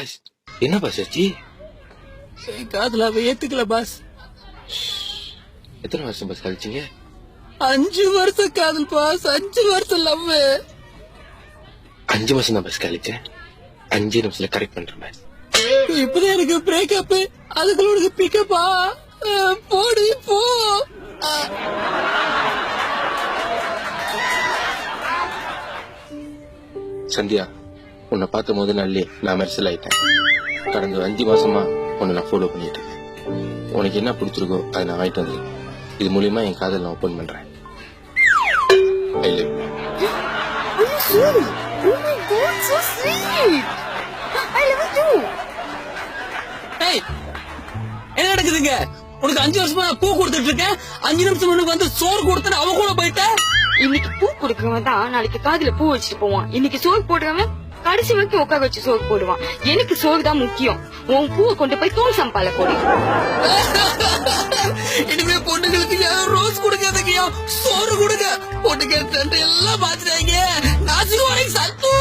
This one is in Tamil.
பாஸ் என்ன பாஸ் ஆச்சு? காதல அவ ஏத்துக்கல பாஸ். எத்தனை வருஷம் பாஸ் கழிச்சிங்க? 5 வருஷம் காதல் பாஸ், 5 வருஷம் லவ். 5 வருஷம் தான் பாஸ் கழிச்சேன். 5 நிமிஷத்துல கரெக்ட் பண்றேன் பாஸ். இப்பதான் எனக்கு பிரேக்கப், அதுக்குள்ள உனக்கு பிக்கப்பா. போடு போ. சந்தியா, உன்னை பார்த்த போது நாள்லயே நான் மெர்சல் ஆயிட்டேன். கடந்த 5 மாசமா உன்னை நான் ஃபாலோ பண்ணிட்டு இருக்கேன். உனக்கு என்ன பிடிச்சிருக்கோ அதை நான் வாங்கிட்டு வந்து இது மூலியமா என் காதல் நான் ஓபன் பண்றேன். I love you. Are you serious? Oh my god, so sweet. I love you too. ஏய், என்ன நடக்குதுங்க? உனக்கு 5 வருஷமா பூ கொடுத்துட்டு இருக்கேன். 5 நிமிஷம் முன்னுக்கு வந்து சோறு கொடுத்தேன், அவ கூட போயிட்ட. இன்னைக்கு பூ கொடுக்கறவன் தான் நாளைக்கு காதுல பூ வச்சுட்டு போவான். இன்னைக்கு சோறு போடுறவன் கடைசி வரைக்கும் உட்கார வச்சு சோறு போடுவான். எனக்கு சோறு தான் முக்கியம். உன் பூவை கொண்டு போய் தூள் சம்பால போடு. இனிமே பொண்ணுங்களுக்கு யாரும் ரோஸ் கொடுக்காதீங்க, சோறு கொடுங்க. பொண்ணுங்க எல்லாம் பாத்துட்டாங்க. நாசுக்கு வரைக்கும் சத்து.